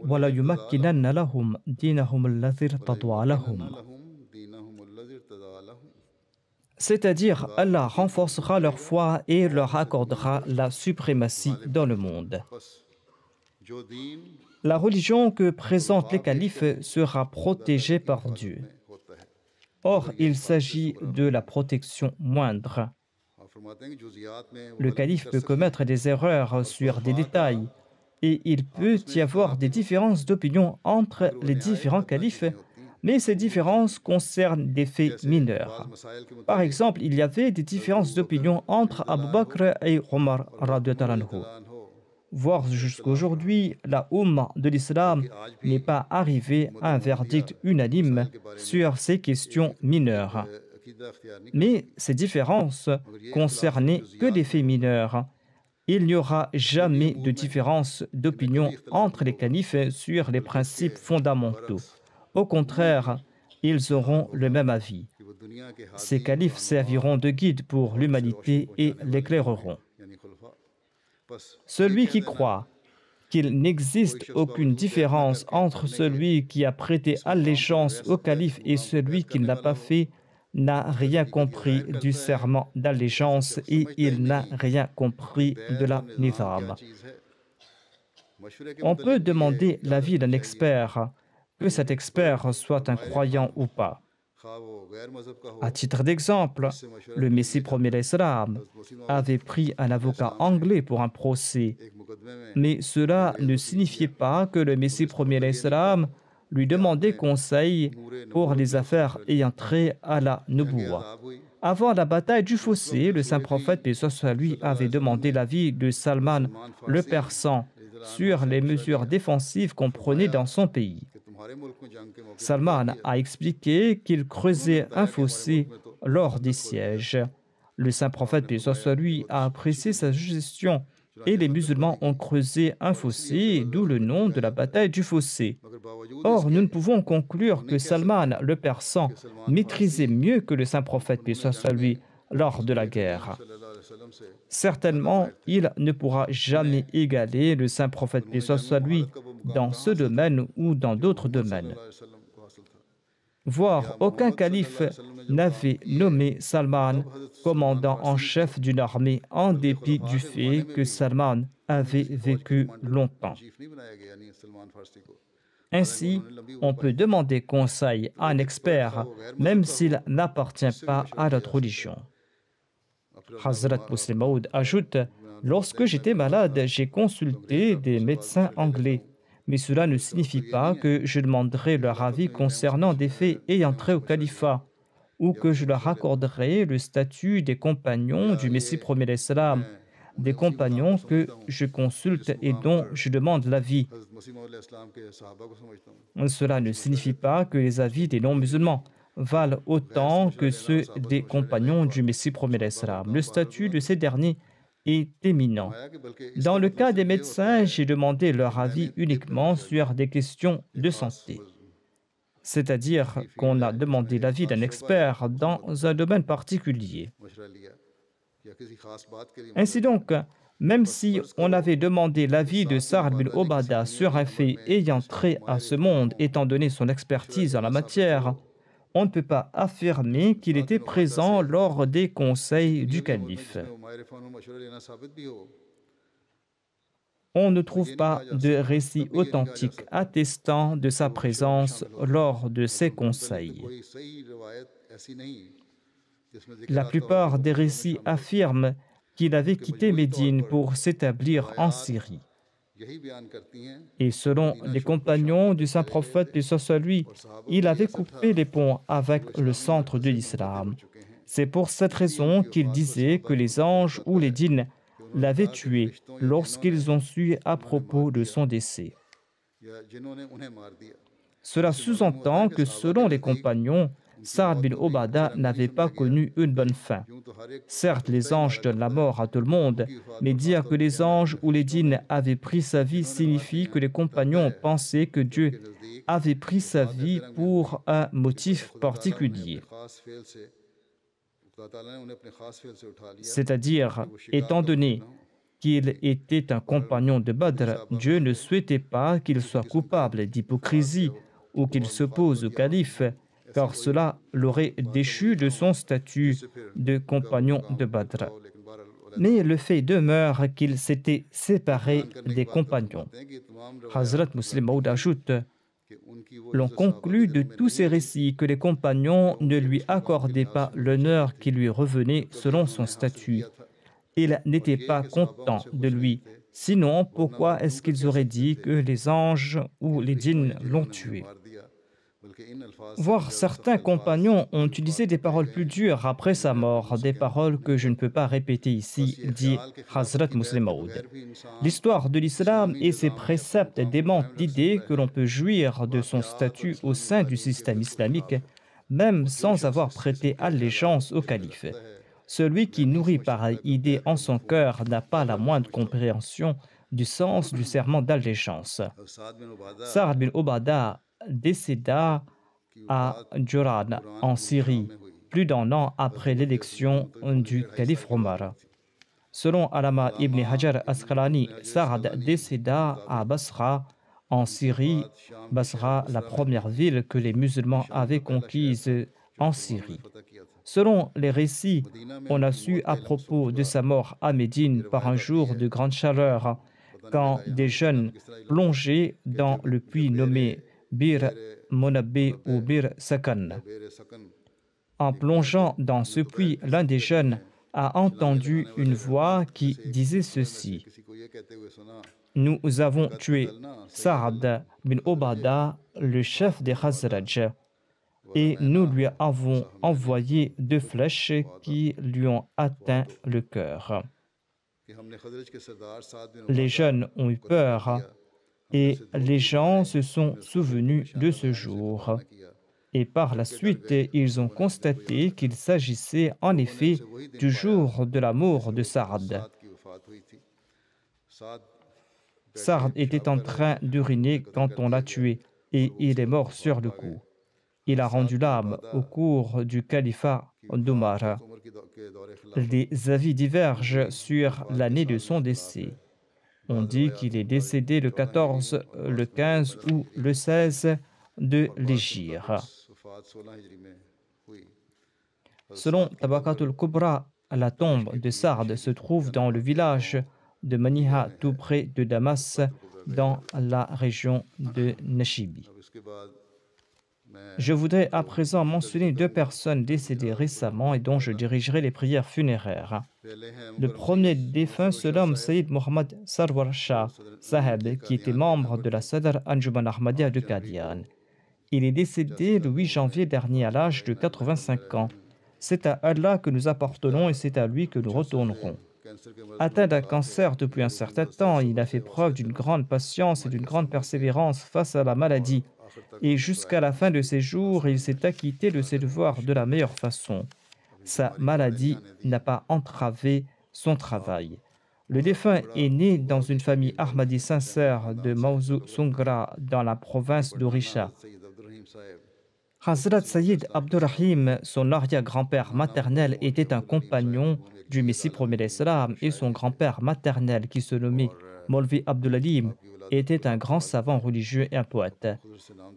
وَلَا يُمَكِّنَنَّ لَهُمْ دِينَهُمُ الَّذِي ارْتَضَىٰ لَهُمْ. C'est-à-dire, Allah renforcera leur foi et leur accordera la suprématie dans le monde. La religion que présentent les califes sera protégée par Dieu. Or, il s'agit de la protection moindre. Le calife peut commettre des erreurs sur des détails et il peut y avoir des différences d'opinion entre les différents califes, mais ces différences concernent des faits mineurs. Par exemple, il y avait des différences d'opinion entre Abu Bakr et Omar radhiyallahu anhu. Voire jusqu'aujourd'hui, la Ummah de l'islam n'est pas arrivée à un verdict unanime sur ces questions mineures. Mais ces différences concernaient que des faits mineurs. Il n'y aura jamais de différence d'opinion entre les califes sur les principes fondamentaux. Au contraire, ils auront le même avis. Ces califes serviront de guide pour l'humanité et l'éclaireront. Celui qui croit qu'il n'existe aucune différence entre celui qui a prêté allégeance au calife et celui qui ne l'a pas fait n'a rien compris du serment d'allégeance et il n'a rien compris de la nizam. On peut demander l'avis d'un expert, que cet expert soit un croyant ou pas. À titre d'exemple, le Messie premier l'Islam avait pris un avocat anglais pour un procès, mais cela ne signifiait pas que le Messie premier l'Islam lui demandait conseil pour les affaires ayant trait à la Nubuwa. Avant la bataille du fossé, le saint prophète, paix soit lui, avait demandé l'avis de Salman le Persan sur les mesures défensives qu'on prenait dans son pays. Salman a expliqué qu'il creusait un fossé lors des sièges. Le saint prophète, paix soit lui, a apprécié sa suggestion et les musulmans ont creusé un fossé, d'où le nom de la bataille du fossé. Or, nous ne pouvons conclure que Salman le Persan maîtrisait mieux que le saint prophète, paix soit lui, lors de la guerre. Certainement, il ne pourra jamais égaler le saint prophète, paix soit lui, dans ce domaine ou dans d'autres domaines. Voire, aucun calife n'avait nommé Salman commandant en chef d'une armée en dépit du fait que Salman avait vécu longtemps. Ainsi, on peut demander conseil à un expert, même s'il n'appartient pas à notre religion. Hazrat Muslim Maud ajoute, « Lorsque j'étais malade, j'ai consulté des médecins anglais. Mais cela ne signifie pas que je demanderai leur avis concernant des faits ayant trait au califat ou que je leur accorderai le statut des compagnons du Messie premier l'Islam, des compagnons que je consulte et dont je demande l'avis. Cela ne signifie pas que les avis des non-musulmans valent autant que ceux des compagnons du Messie premier l'Islam. Le statut de ces derniers est éminent. Dans le cas des médecins, j'ai demandé leur avis uniquement sur des questions de santé. C'est-à-dire qu'on a demandé l'avis d'un expert dans un domaine particulier. Ainsi donc, même si on avait demandé l'avis de Sa'd bin Obada sur un fait ayant trait à ce monde, étant donné son expertise en la matière, on ne peut pas affirmer qu'il était présent lors des conseils du calife. On ne trouve pas de récit authentique attestant de sa présence lors de ces conseils. La plupart des récits affirment qu'il avait quitté Médine pour s'établir en Syrie. Et selon les compagnons du saint prophète, paix soit lui, il avait coupé les ponts avec le centre de l'islam. C'est pour cette raison qu'il disait que les anges ou les djinns l'avaient tué lorsqu'ils ont su à propos de son décès. Cela sous-entend que selon les compagnons, Sa'd bin Obada n'avait pas connu une bonne fin. Certes, les anges donnent la mort à tout le monde, mais dire que les anges ou les djinns avaient pris sa vie signifie que les compagnons pensaient que Dieu avait pris sa vie pour un motif particulier. C'est-à-dire, étant donné qu'il était un compagnon de Badr, Dieu ne souhaitait pas qu'il soit coupable d'hypocrisie ou qu'il s'oppose au calife, car cela l'aurait déchu de son statut de compagnon de Badr. Mais le fait demeure qu'il s'était séparé des compagnons. Hazrat Muslim Maud ajoute, l'on conclut de tous ces récits que les compagnons ne lui accordaient pas l'honneur qui lui revenait selon son statut. Ils n'étaient pas contents de lui. Sinon, pourquoi est-ce qu'ils auraient dit que les anges ou les djinns l'ont tué? Voire certains compagnons ont utilisé des paroles plus dures après sa mort, des paroles que je ne peux pas répéter ici, dit Hazrat Muslim Maud. L'histoire de l'islam et ses préceptes démentent l'idée que l'on peut jouir de son statut au sein du système islamique, même sans avoir prêté allégeance au calife. Celui qui nourrit pareille idée en son cœur n'a pas la moindre compréhension du sens du serment d'allégeance. Sa'd bin Obada décéda à Joran, en Syrie, plus d'un an après l'élection du calife Omar. Selon Allama ibn Hajar Asqalani, Sa'd décéda à Basra, en Syrie, Basra, la première ville que les musulmans avaient conquise en Syrie. Selon les récits, on a su à propos de sa mort à Médine par un jour de grande chaleur, quand des jeunes plongeaient dans le puits nommé Bir Monabbe ou Bir Sakan. En plongeant dans ce puits, l'un des jeunes a entendu une voix qui disait ceci: Nous avons tué Sa'd bin Obada, le chef des Khazraj, et nous lui avons envoyé 2 flèches qui lui ont atteint le cœur. Les jeunes ont eu peur et les gens se sont souvenus de ce jour. Et par la suite, ils ont constaté qu'il s'agissait en effet du jour de la mort de Sa'd. Sa'd était en train d'uriner quand on l'a tué et il est mort sur le coup. Il a rendu l'âme au cours du califat d'Omar. Les avis divergent sur l'année de son décès. On dit qu'il est décédé le 14, le 15 ou le 16 de l'Hégire. Selon Tabaqatul Kubra, la tombe de Sa'd se trouve dans le village de Maniha, tout près de Damas, dans la région de Nashibi. Je voudrais à présent mentionner 2 personnes décédées récemment et dont je dirigerai les prières funéraires. Le premier défunt se nomme Sayyid Muhammad Sarwar Shah Saheb, qui était membre de la Sadr Anjuman Ahmadiyya de Qadian. Il est décédé le 8 janvier dernier à l'âge de 85 ans. C'est à Allah que nous appartenons et c'est à lui que nous retournerons. Atteint d'un cancer depuis un certain temps, il a fait preuve d'une grande patience et d'une grande persévérance face à la maladie. Et jusqu'à la fin de ses jours, il s'est acquitté de ses devoirs de la meilleure façon. Sa maladie n'a pas entravé son travail. Le défunt est né dans une famille Ahmadi sincère de Mawzu Sungra dans la province d'Orisha. Hazrat Sayyid Abdurrahim, son arrière-grand-père maternel, était un compagnon du Messie premier d'Islam et son grand-père maternel, qui se nommait Molvi Abdulalim, était un grand savant religieux et un poète.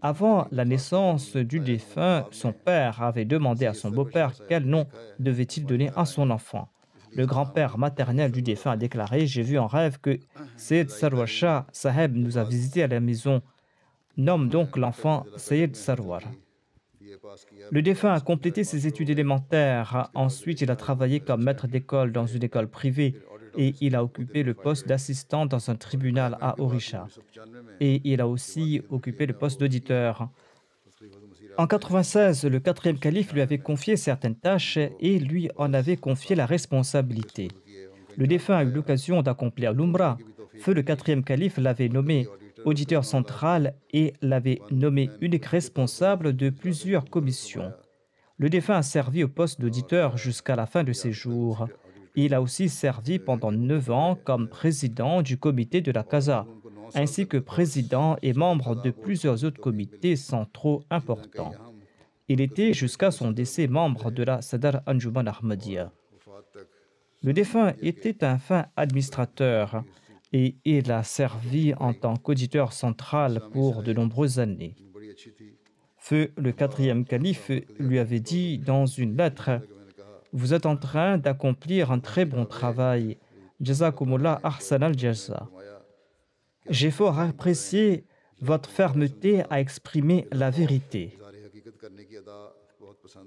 Avant la naissance du défunt, son père avait demandé à son beau-père quel nom devait-il donner à son enfant. Le grand-père maternel du défunt a déclaré: « J'ai vu en rêve que Sayyid Sarwar Shah Saheb nous a visités à la maison. Nomme donc l'enfant Sayyid Sarwar. » Le défunt a complété ses études élémentaires. Ensuite, il a travaillé comme maître d'école dans une école privée et il a occupé le poste d'assistant dans un tribunal à Orisha. Et il a aussi occupé le poste d'auditeur. En 96, le 4e calife lui avait confié certaines tâches et lui en avait confié la responsabilité. Le défunt a eu l'occasion d'accomplir l'Umrah. Feu le 4e calife l'avait nommé auditeur central et l'avait nommé unique responsable de plusieurs commissions. Le défunt a servi au poste d'auditeur jusqu'à la fin de ses jours. Il a aussi servi pendant 9 ans comme président du comité de la Qaza, ainsi que président et membre de plusieurs autres comités centraux importants. Il était jusqu'à son décès membre de la Sadr Anjuman Ahmadiyya. Le défunt était un fin administrateur et il a servi en tant qu'auditeur central pour de nombreuses années. Feu le 4e calife lui avait dit dans une lettre: « Vous êtes en train d'accomplir un très bon travail. Jazakumullah ahsan al-jaza. J'ai fort apprécié votre fermeté à exprimer la vérité.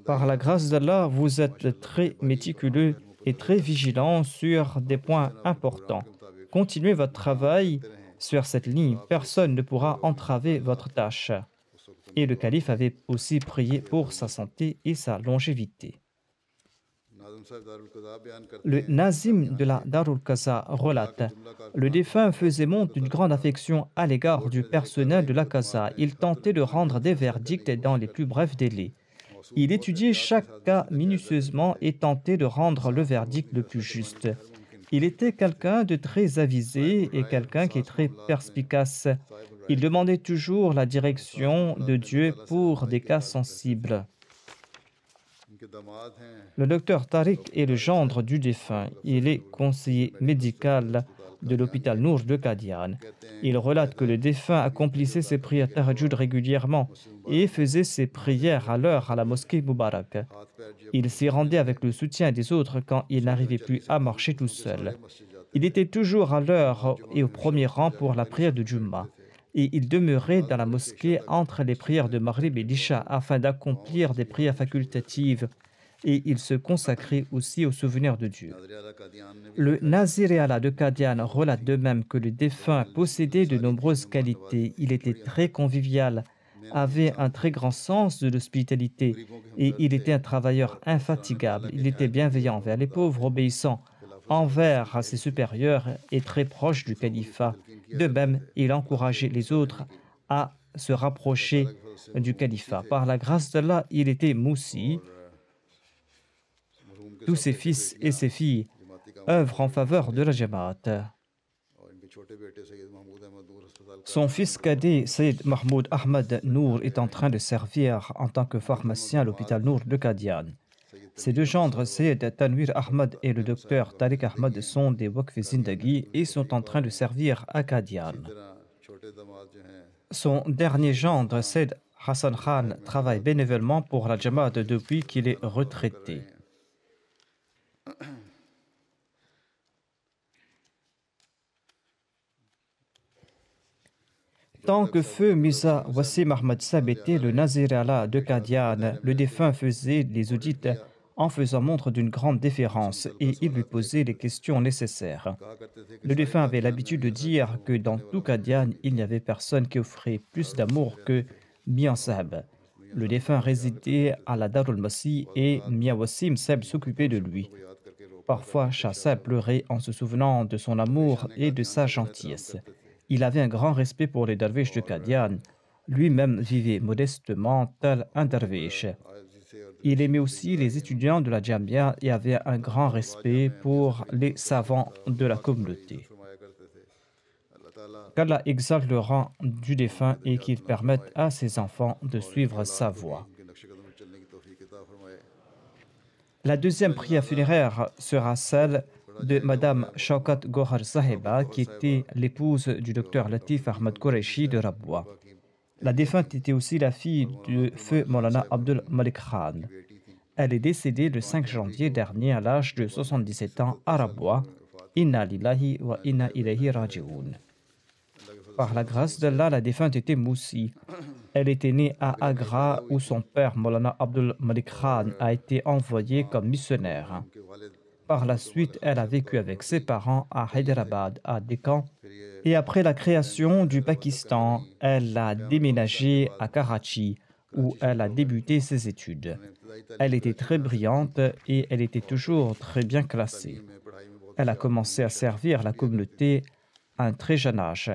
Par la grâce d'Allah, vous êtes très méticuleux et très vigilant sur des points importants. Continuez votre travail sur cette ligne. Personne ne pourra entraver votre tâche. » Et le calife avait aussi prié pour sa santé et sa longévité. Le Nazim de la Darul Qaza relate: le défunt faisait montre d'une grande affection à l'égard du personnel de la Qaza. Il tentait de rendre des verdicts dans les plus brefs délais. Il étudiait chaque cas minutieusement et tentait de rendre le verdict le plus juste. Il était quelqu'un de très avisé et quelqu'un qui est très perspicace. Il demandait toujours la direction de Dieu pour des cas sensibles. Le docteur Tariq est le gendre du défunt. Il est conseiller médical de l'hôpital Nour de Qadian. Il relate que le défunt accomplissait ses prières tahajjud régulièrement et faisait ses prières à l'heure à la mosquée Moubarak. Il s'y rendait avec le soutien des autres quand il n'arrivait plus à marcher tout seul. Il était toujours à l'heure et au premier rang pour la prière de Jumma. Et il demeurait dans la mosquée entre les prières de Maghrib et d'Isha afin d'accomplir des prières facultatives. Et il se consacrait aussi au souvenir de Dieu. Le Nazir Ala de Qadian relate de même que le défunt possédait de nombreuses qualités. Il était très convivial, avait un très grand sens de l'hospitalité et il était un travailleur infatigable. Il était bienveillant envers les pauvres, obéissant envers ses supérieurs et très proche du califat. De même, il encourageait les autres à se rapprocher du califat. Par la grâce d'Allah, il était moussi. Tous ses fils et ses filles œuvrent en faveur de la Jamaat. Son fils cadet, Sayyid Mahmoud Ahmad Nour, est en train de servir en tant que pharmacien à l'hôpital Nour de Qadian. Ses deux gendres, Sayyid Tanwir Ahmad et le docteur Tariq Ahmad, sont des Waqf Zindagi et sont en train de servir à Qadian. Son dernier gendre, Sayyid Hassan Khan, travaille bénévolement pour la Jamaat depuis qu'il est retraité. Tant que feu Mirza Wassim Ahmad Sab était le Nazir Ala de Qadian, le défunt faisait les audits en faisant montre d'une grande déférence et il lui posait les questions nécessaires. Le défunt avait l'habitude de dire que dans tout Qadian, il n'y avait personne qui offrait plus d'amour que Mian Saheb. Le défunt résidait à la Darul Masih et Mian Wassim Sab s'occupait de lui. Parfois, Shah Saheb pleurait en se souvenant de son amour et de sa gentillesse. Il avait un grand respect pour les derviches de Qadian. Lui-même vivait modestement tel un derviche. Il aimait aussi les étudiants de la Jamia et avait un grand respect pour les savants de la communauté. Qu'Allah exalte le rang du défunt et qu'il permette à ses enfants de suivre sa voie. La deuxième prière funéraire sera celle de Madame Shaukat Gohar Sahiba, qui était l'épouse du docteur Latif Ahmad Qureshi de Rabwa. La défunte était aussi la fille de feu Maulana Abdul Malik Khan. Elle est décédée le 5 janvier dernier à l'âge de 77 ans à Rabwa. Inna lillahi wa inna ilayhi raji'un. Par la grâce d'Allah, la défunte était moussi. Elle était née à Agra où son père Maulana Abdul Malik Khan a été envoyé comme missionnaire. Par la suite, elle a vécu avec ses parents à Hyderabad, à Deccan. Et après la création du Pakistan, elle a déménagé à Karachi, où elle a débuté ses études. Elle était très brillante et elle était toujours très bien classée. Elle a commencé à servir la communauté à un très jeune âge.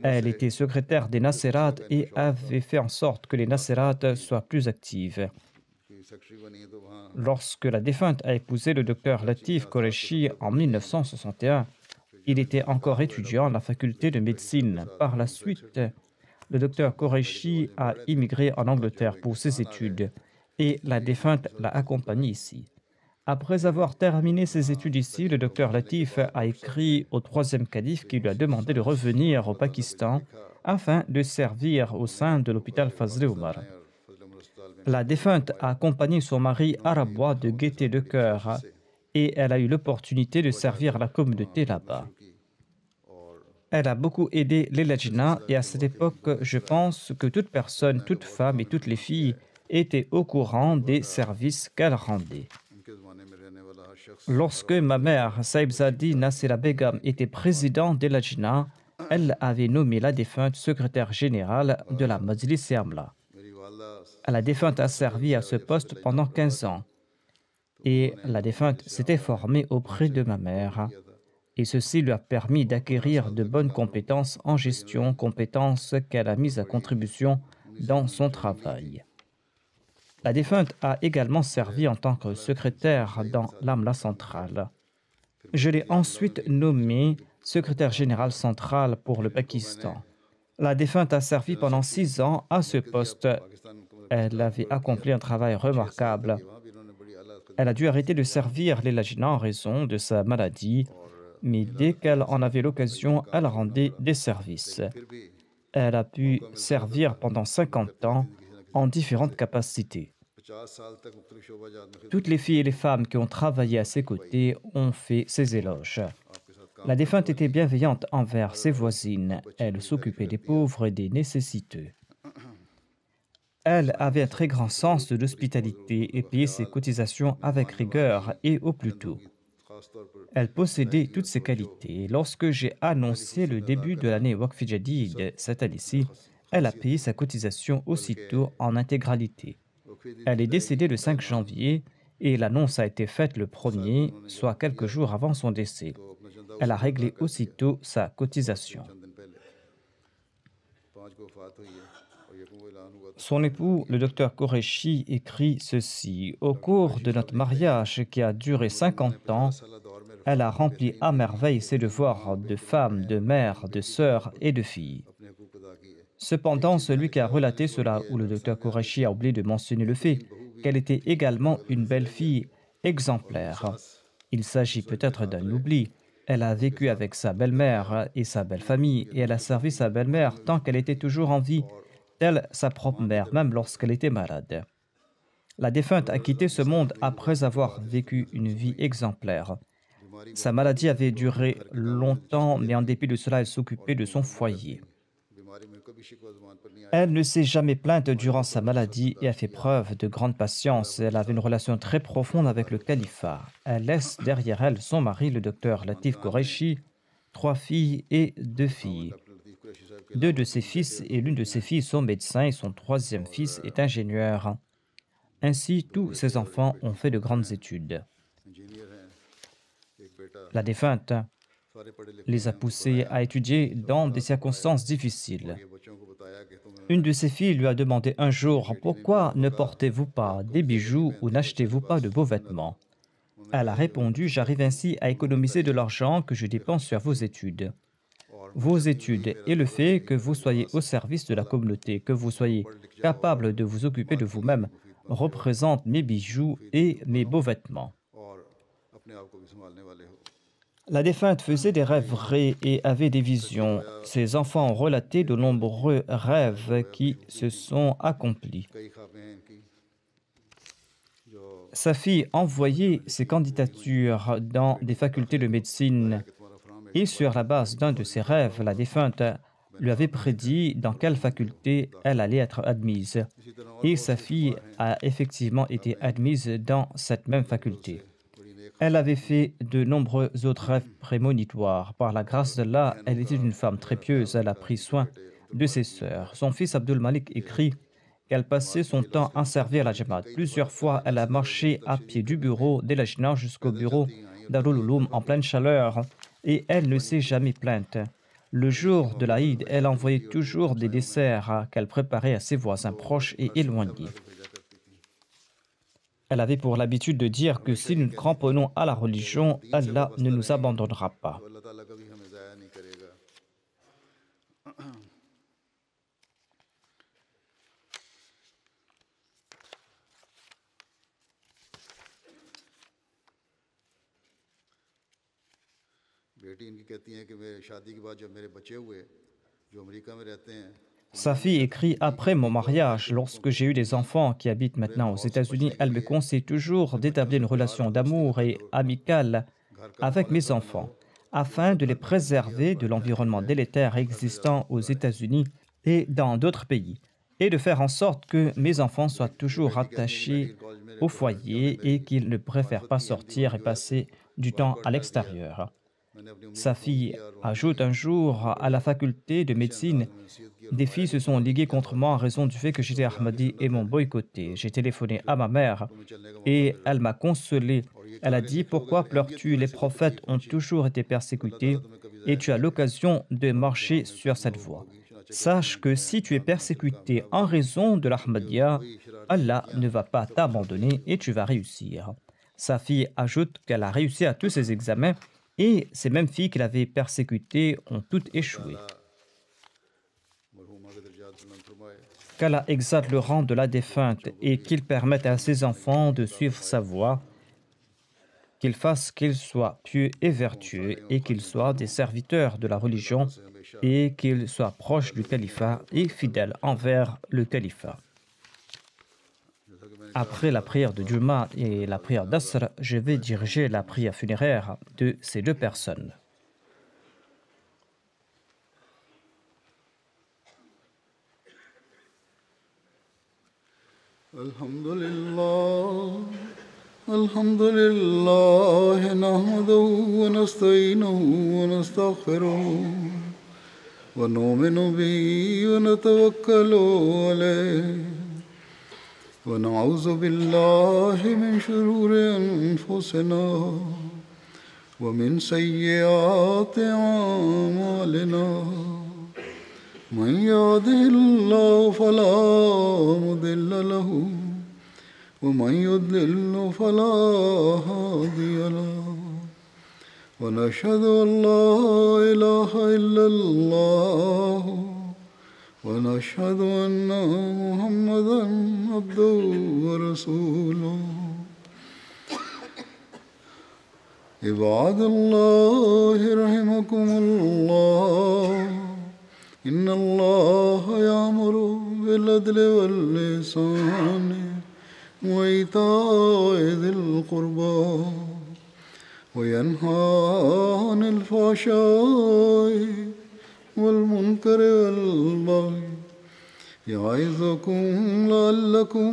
Elle était secrétaire des Nasserat et avait fait en sorte que les Nasserat soient plus actives. Lorsque la défunte a épousé le docteur Latif Qureshi en 1961, il était encore étudiant à la faculté de médecine. Par la suite, le docteur Qureshi a immigré en Angleterre pour ses études et la défunte l'a accompagné ici. Après avoir terminé ses études ici, le docteur Latif a écrit au troisième calife qui lui a demandé de revenir au Pakistan afin de servir au sein de l'hôpital Fazl Omar. La défunte a accompagné son mari à Rabwa de gaieté de cœur et elle a eu l'opportunité de servir la communauté là-bas. Elle a beaucoup aidé les Lajna et à cette époque, je pense que toute personne, toute femme et toutes les filles étaient au courant des services qu'elle rendait. Lorsque ma mère, Saïbzadi Nasira Begum, était présidente des Lajna, elle avait nommé la défunte secrétaire générale de la Majlis Amla. La défunte a servi à ce poste pendant 15 ans. Et la défunte s'était formée auprès de ma mère. Et ceci lui a permis d'acquérir de bonnes compétences en gestion, compétences qu'elle a mises à contribution dans son travail. La défunte a également servi en tant que secrétaire dans l'Amla centrale. Je l'ai ensuite nommée secrétaire générale centrale pour le Pakistan. La défunte a servi pendant 6 ans à ce poste. Elle avait accompli un travail remarquable. Elle a dû arrêter de servir les Lajna en raison de sa maladie, mais dès qu'elle en avait l'occasion, elle rendait des services. Elle a pu servir pendant 50 ans en différentes capacités. Toutes les filles et les femmes qui ont travaillé à ses côtés ont fait ses éloges. La défunte était bienveillante envers ses voisines. Elle s'occupait des pauvres et des nécessiteux. Elle avait un très grand sens de l'hospitalité et payait ses cotisations avec rigueur et au plus tôt. Elle possédait toutes ces qualités. Lorsque j'ai annoncé le début de l'année Waqf Jadid, cette année-ci, elle a payé sa cotisation aussitôt en intégralité. Elle est décédée le 5 janvier et l'annonce a été faite le 1er, soit quelques jours avant son décès. Elle a réglé aussitôt sa cotisation. Son époux, le docteur Qureshi, écrit ceci. Au cours de notre mariage qui a duré 50 ans, elle a rempli à merveille ses devoirs de femme, de mère, de sœur et de fille. Cependant, celui qui a relaté cela, ou le docteur Qureshi, a oublié de mentionner le fait qu'elle était également une belle-fille exemplaire. Il s'agit peut-être d'un oubli. Elle a vécu avec sa belle-mère et sa belle-famille, et elle a servi sa belle-mère tant qu'elle était toujours en vie, telle sa propre mère, même lorsqu'elle était malade. La défunte a quitté ce monde après avoir vécu une vie exemplaire. Sa maladie avait duré longtemps, mais en dépit de cela, elle s'occupait de son foyer. Elle ne s'est jamais plainte durant sa maladie et a fait preuve de grande patience. Elle avait une relation très profonde avec le califat. Elle laisse derrière elle son mari, le docteur Latif Qureshi, 3 filles et 2 filles. 2 de ses fils et l'une de ses filles sont médecins et son 3e fils est ingénieur. Ainsi, tous ses enfants ont fait de grandes études. La défunte les a poussés à étudier dans des circonstances difficiles. Une de ses filles lui a demandé un jour « Pourquoi ne portez-vous pas des bijoux ou n'achetez-vous pas de beaux vêtements ?» Elle a répondu « J'arrive ainsi à économiser de l'argent que je dépense sur vos études. Vos études et le fait que vous soyez au service de la communauté, que vous soyez capable de vous occuper de vous-même, représentent mes bijoux et mes beaux vêtements. » La défunte faisait des rêveries et avait des visions. Ses enfants ont relaté de nombreux rêves qui se sont accomplis. Sa fille envoyait ses candidatures dans des facultés de médecine et sur la base d'un de ses rêves, la défunte lui avait prédit dans quelle faculté elle allait être admise. Et sa fille a effectivement été admise dans cette même faculté. Elle avait fait de nombreux autres rêves prémonitoires. Par la grâce d'Allah, elle était une femme très pieuse. Elle a pris soin de ses sœurs. Son fils Abdul Malik écrit qu'elle passait son temps à servir la Jamaat. Plusieurs fois, elle a marché à pied du bureau des Lajna jusqu'au bureau Darul Uloum en pleine chaleur et elle ne s'est jamais plainte. Le jour de l'Aïd, elle envoyait toujours des desserts qu'elle préparait à ses voisins proches et éloignés. Elle avait pour l'habitude de dire que si nous nous cramponnons à la religion, Allah ne nous abandonnera pas. Sa fille écrit « Après mon mariage, lorsque j'ai eu des enfants qui habitent maintenant aux États-Unis, elle me conseille toujours d'établir une relation d'amour et amicale avec mes enfants, afin de les préserver de l'environnement délétère existant aux États-Unis et dans d'autres pays, et de faire en sorte que mes enfants soient toujours attachés au foyer et qu'ils ne préfèrent pas sortir et passer du temps à l'extérieur. » Sa fille ajoute un jour à la faculté de médecine, des filles se sont liguées contre moi en raison du fait que j'étais Ahmadi et m'ont boycotté. J'ai téléphoné à ma mère et elle m'a consolé. Elle a dit « Pourquoi pleures-tu? Les prophètes ont toujours été persécutés et tu as l'occasion de marcher sur cette voie. Sache que si tu es persécuté en raison de l'Ahmadiyya, Allah ne va pas t'abandonner et tu vas réussir. » Sa fille ajoute qu'elle a réussi à tous ses examens et ces mêmes filles qu'il avait persécutées ont toutes échoué. Qu'Allah exalte le rang de la défunte et qu'il permette à ses enfants de suivre sa voie qu'ils fassent qu'ils soient pieux et vertueux et qu'ils soient des serviteurs de la religion et qu'ils soient proches du califat et fidèles envers le califat. Après la prière de Juma et la prière d'Asr, je vais diriger la prière funéraire de ces deux personnes. الحمد لله نحمده ونستعينه ونستغفره ونؤمن به ونتوكل عليه ونعوذ بالله من شرور أنفسنا ومن سيئات أعمالنا من يهده الله فلا مضل له ومن يضلل فلا هادي له ونشهد أن لا إله إلا الله ونشهد أن محمدا عبده ورسوله عباد الله رحمكم الله إن الله يأمر بالعدل والإحسان وإيتاء ذي القربى وينهى عن الفحشاء والمنكر والبغي يعظكم لعلكم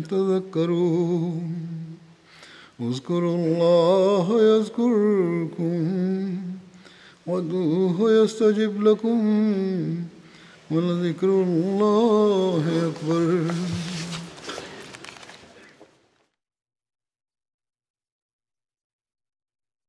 تذكرون اذكروا الله يذكركم وادعوه يستجب لكم ولذكر الله أكبر